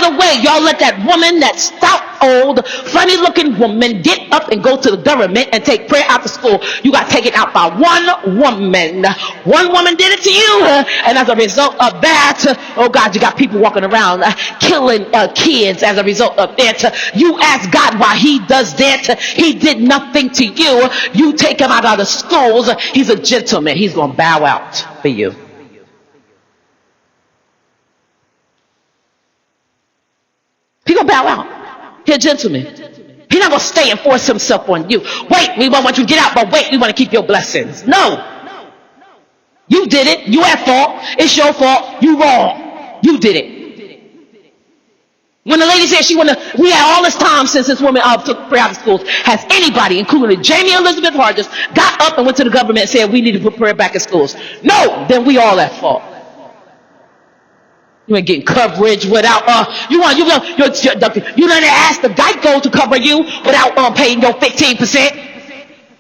the way y'all let that woman, that stout, old, funny-looking woman, get up and go to the government and take prayer out to school, you got taken out by one woman. One woman did it to you, and as a result of that, oh God, you got people walking around killing kids as a result of that. You ask God why he does that. He did nothing to you. You take him out of the schools. He's a gentleman. He's going to bow out for you. He's going to bow out. He's a gentleman. He's not going to stay and force himself on you. Wait, we want you to get out, but wait, we want to keep your blessings. No. You did it. You at fault. It's your fault. You wrong. You did it. When the lady said we had all this time since this woman took prayer out of schools, has anybody, including Jamie Elizabeth Hargis, got up and went to the government and said we need to put prayer back in schools? No, then we all at fault. You ain't getting coverage without you didn't ask the Geico to cover you without paying your 15%.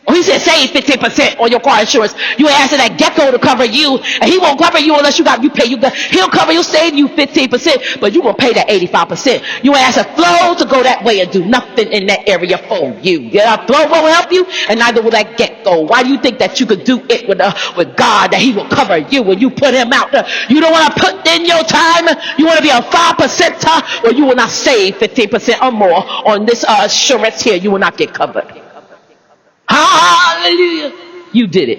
Or he said save 15% on your car insurance. You ain't asking that Gecko to cover you, and he won't cover you unless you pay you. He'll cover you, save you 15%, but you gonna pay that 85%. You ain't asking Flo to go that way and do nothing in that area for you. Yeah, Flo won't help you, and neither will that Gecko. Why do you think that you could do it with God, that he will cover you when you put him out? You don't want to put in your time. You want to be a 5%, or you will not save 15% or more on this assurance here. You will not get covered. Hallelujah. You did it.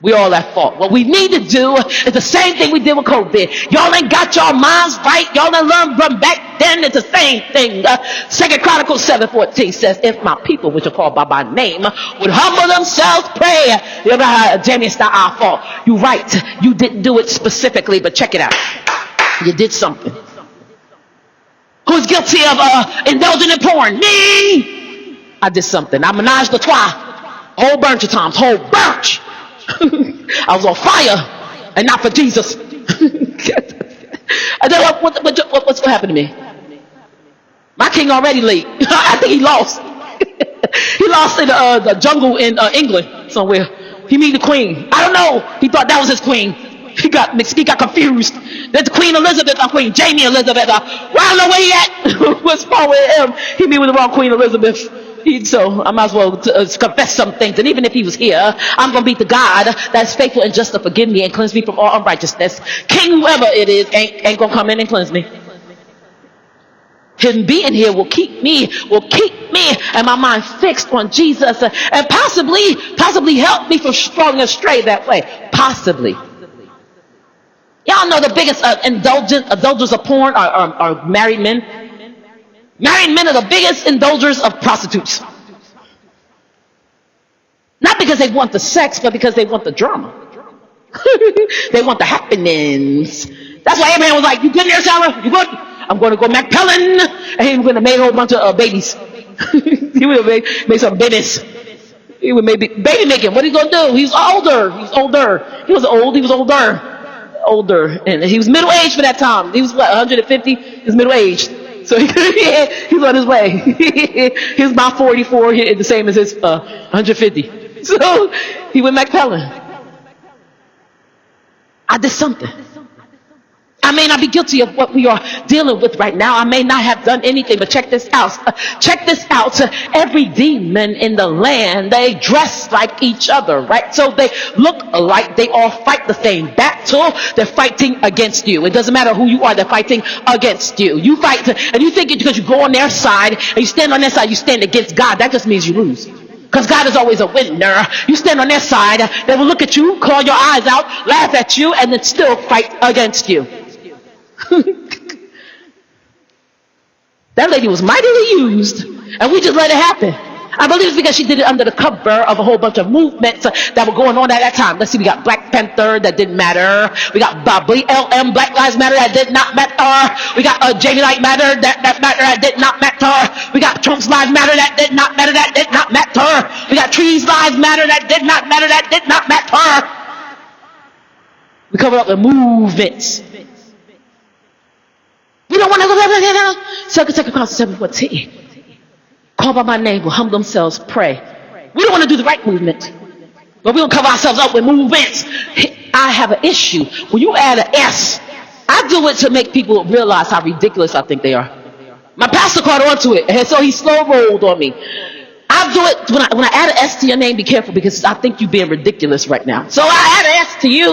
We all at fault. What we need to do is the same thing we did with COVID. Y'all ain't got your minds right. Y'all done learned from back then. It's the same thing. 2 Chronicles 7:14 says, if my people, which are called by my name, would humble themselves, pray. Jamie, it's not our fault. You're right. You didn't do it specifically, but check it out. You did something. Who's guilty of indulging in porn? Me. I did something. I menaged a trois. Whole bunch of times. Whole bunch. I was on fire. And not for Jesus. And then what's going to happen to me? My king already late. I think he lost. He lost in the jungle in England somewhere. He met the queen. I don't know. He thought that was his queen. He got confused. That's Queen Elizabeth or Queen Jamie Elizabeth. I don't know where he at. What's wrong with him? He met with the wrong Queen Elizabeth. So I might as well confess some things. And even if he was here, I'm going to be the God that's faithful and just to forgive me and cleanse me from all unrighteousness. King, whoever it is, ain't going to come in and cleanse me. Him being here will keep me and my mind fixed on Jesus and possibly help me from straying astray that way. Possibly. Y'all know the biggest indulgers of porn are married men. Married men are the biggest indulgers of prostitutes. Not because they want the sex, but because they want the drama. They want the happenings. That's why Abraham was like, you good there, Sarah? You good? I'm going to go McPellin. And he was going to make a whole bunch of babies. He would have made some babies. He would maybe baby making. What are you going to do? He's older. He was older. And he was middle-aged for that time. He was what, 150? He was middle-aged. So he's on his way. He was about 44, the same as his 150. So he went McPellin. I did something. I may not be guilty of what we are dealing with right now. I may not have done anything, but check this out. Check this out. Every demon in the land, they dress like each other, right? So they look alike. They all fight the same battle. They're fighting against you. It doesn't matter who you are. They're fighting against you. You fight, and you think it because you go on their side and you stand on their side, you stand against God. That just means you lose. Because God is always a winner. You stand on their side, they will look at you, claw your eyes out, laugh at you, and then still fight against you. That lady was mightily used, and we just let it happen. I believe it's because she did it under the cover of a whole bunch of movements that were going on at that time. Let's see, we got Black Panther, that didn't matter. We got BLM, Black Lives Matter, that did not matter. We got Jamie Light Matter, that matter, that did not matter. We got Trump's Lives Matter, that did not matter, that did not matter. We got Trees Lives Matter, that did not matter, that did not matter. We covered up the movements. We don't want to go down. 2 Chronicles 7:14. Call by my name, will humble themselves, pray. We don't want to do the right movement, but we don't cover ourselves up with movements. I have an issue. When you add an S, I I do it to make people realize how ridiculous I think they are. My pastor caught on to it, and so he slow rolled on me. I do it when I add an S to your name. Be careful, because I think you're being ridiculous right now. So I add an S to you,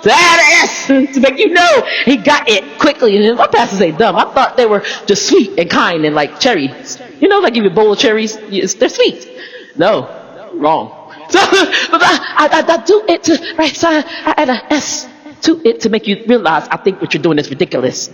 to add an S to make you know. He got it quickly. And my pastors ain't dumb. I thought they were just sweet and kind and like cherries. You know, like give you a bowl of cherries. They're sweet. No, wrong. So but I do it to, right? So I add an S to it to make you realize I think what you're doing is ridiculous.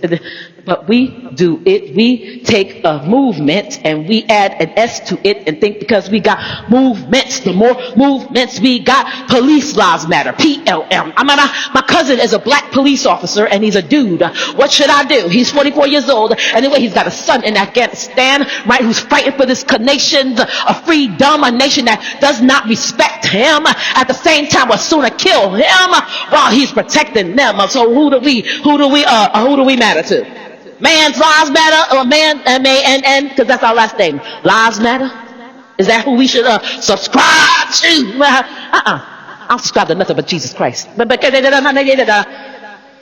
But we do it. We take a movement and we add an S to it and think because we got movements, the more movements we got, police lives matter, PLM. I mean, my cousin is a black police officer and he's a dude. What should I do? He's 44 years old. Anyway, he's got a son in Afghanistan, right, who's fighting for this nation of freedom, a nation that does not respect him. At the same time, will sooner kill him while he's protecting them. So who do we matter to? Man's lives matter, or man, because that's our last name. Lives matter? Is that who we should subscribe to? I don't subscribe to nothing but Jesus Christ.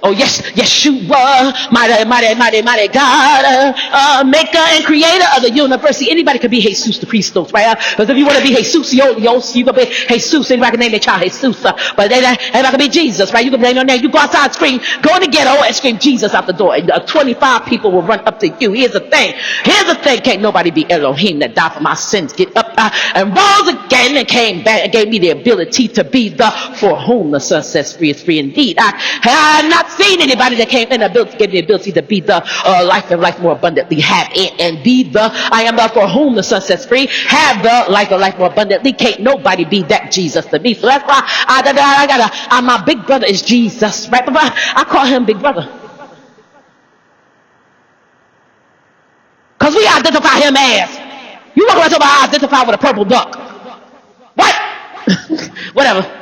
Oh yes, Yeshua, mighty God, maker and creator of the universe. See, anybody could be Jesus the Christos, right? Because if you want to be Jesus, you can be Jesus. Anybody can name their child Jesus, but everybody can be Jesus, right? You can name your name. You go outside, scream, go in the ghetto and scream Jesus out the door. And 25 people will run up to you. Here's the thing. Can't nobody be Elohim that died for my sins, get up and rose again and came back and gave me the ability to be the for whom the Son sets free is free indeed. I have not seen anybody that came in ability, gave the ability to be the life and life more abundantly, have it and be the I am the for whom the Son sets free, have the life and life more abundantly. Can't nobody be that Jesus to me. So that's why my big brother is Jesus, right? I call him big brother because we identify him as. You know what I'm talking about? I identify with a purple duck. What? Whatever.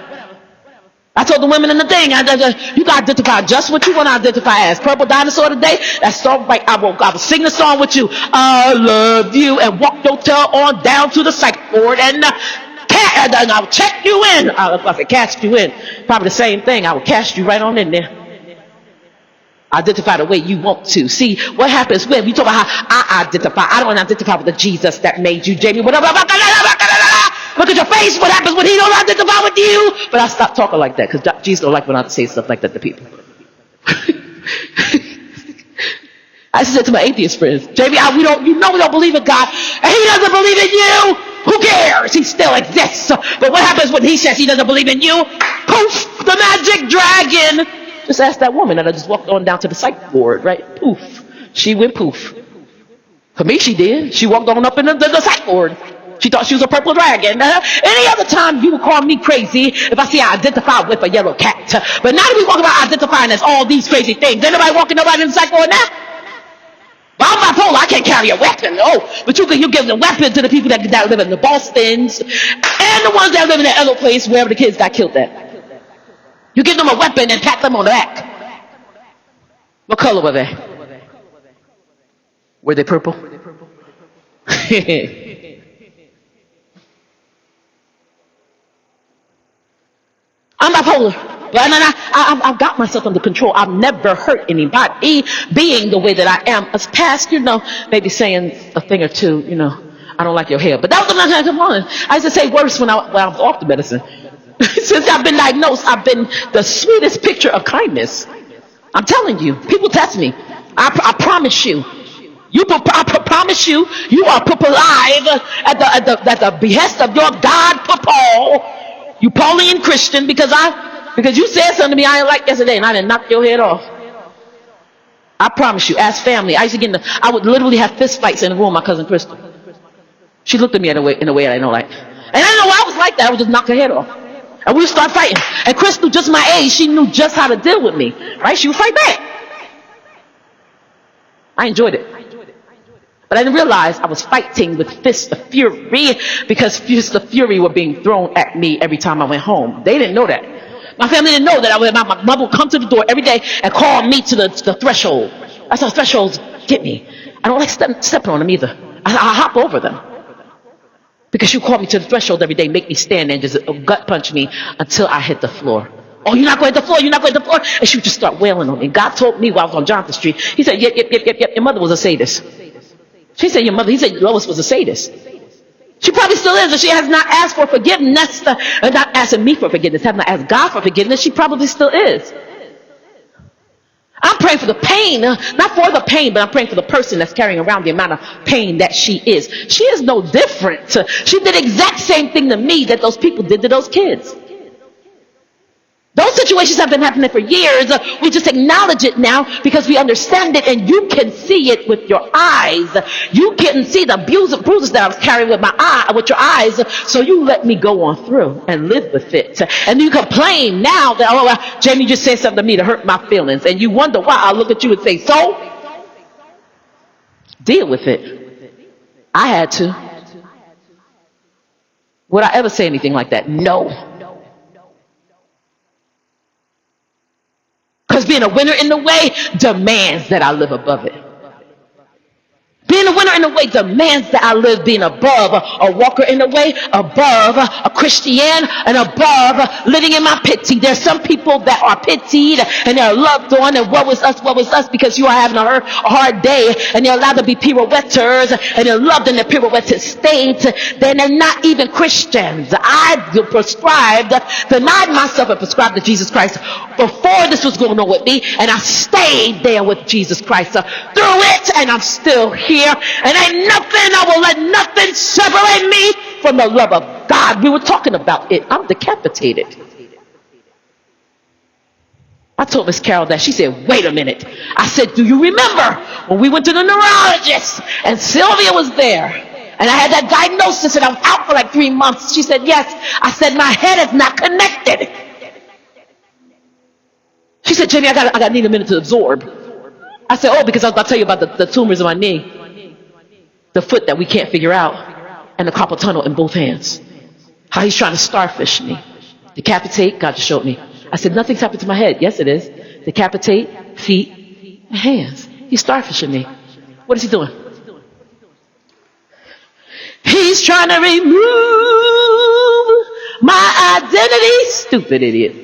I told the women in the thing, you got to identify just what you want to identify as. Purple dinosaur today, that's all right. I will sing the song with you. I love you, and walk your tail on down to the psych board, and I'll check you in. I said cast you in. Probably the same thing. I will cast you right on in there. Identify the way you want to. See, what happens when you talk about how I identify. I don't identify with the Jesus that made you, Jamie. Look at your face. What happens when he don't identify with you? But I stopped talking like that because Jesus don't like when I say stuff like that to people. I said to my atheist friends, Jamie, we don't believe in God, and he doesn't believe in you. Who cares? He still exists. But what happens when he says he doesn't believe in you? Poof! The magic dragon. Just ask that woman that I just walked on down to the psych ward, right? Poof. She went poof. For me, she did. She walked on up in the psych ward. She thought she was a purple dragon. Any other time you would call me crazy if I see I identify with a yellow cat. But now that we walk about identifying as all these crazy things, anybody walking nobody in the psych ward now? Well, I'm bipolar. I can't carry a weapon. Oh, but you give the weapon to the people that live in the Bostons and the ones that live in that other place wherever the kids got killed at. You give them a weapon and pat them on the back. What color were they? Were they purple? I'm bipolar, but I've got myself under control. I've never hurt anybody. Being the way that I am, as past, maybe saying a thing or two, I don't like your hair. But that was not come on. I used to say worse when I was off the medicine. Since I've been diagnosed, I've been the sweetest picture of kindness. I'm telling you, people test me. I promise you. I promise you, you are put alive at the behest of your God, Paul. You Pauline Christian, because you said something to me I didn't like yesterday, and I didn't knock your head off. I promise you, as family, I would literally have fist fights in the room with my cousin Crystal. She looked at me in a way I didn't know like. And I didn't know why I was like that. I would just knock her head off. And we would start fighting. And Crystal, just my age, she knew just how to deal with me. Right? She would fight back. I enjoyed it. But I didn't realize I was fighting with fists of fury because fists of fury were being thrown at me every time I went home. They didn't know that. My family didn't know that. My mother would come to the door every day and call me to the threshold. That's how thresholds get me. I don't like stepping on them either. I hop over them. Because she called me to the threshold every day, make me stand and just gut punch me until I hit the floor. Oh, you're not going to the floor, you're not going to the floor. And she would just start wailing on me. God told me while I was on Johnson Street, he said, yep, your mother was a sadist. She said, he said, Lois was a sadist. She probably still is, and she has not asked for forgiveness, not asking me for forgiveness, has not asked God for forgiveness. She probably still is. I'm praying for the pain, not for the pain, but I'm praying for the person that's carrying around the amount of pain that she is. She is no different. She did the exact same thing to me that those people did to those kids. Those situations have been happening for years. We just acknowledge it now because we understand it, and you can see it with your eyes. You can see the bruises that I was carrying with with your eyes. So you let me go on through and live with it. And you complain now that, Jamie just said something to me to hurt my feelings. And you wonder why. I look at you and say, so? Deal with it. I had to. Would I ever say anything like that? No. Because being a winner in the way demands that I live above it. Being a winner in the way demands that I live being above a walker in the way, above a Christian, and above living in my pity. There's some people that are pitied and they're loved on, and woe is us because you are having a hard day, and they're allowed to be pirouetters, and they're loved in their pirouetted state. Then they're not even Christians. I denied myself and prescribed to Jesus Christ before this was going on with me, and I stayed there with Jesus Christ through it, and I'm still here. And ain't nothing, I will let nothing separate me from the love of God. We were talking about it. I'm decapitated. I told Miss Carol that. She said, wait a minute. I said, do you remember when we went to the neurologist and Sylvia was there? And I had that diagnosis and I was out for like 3 months. She said, yes. I said, my head is not connected. She said, Jenny, I need a minute to absorb. I said, oh, because I was about to tell you about the tumors in my knee. The foot that we can't figure out, and the carpal tunnel in both hands. How he's trying to starfish me. Decapitate, God just showed me. I said, nothing's happened to my head. Yes, it is. Decapitate, feet, and hands. He's starfishing me. What is he doing? He's trying to remove my identity. Stupid idiot.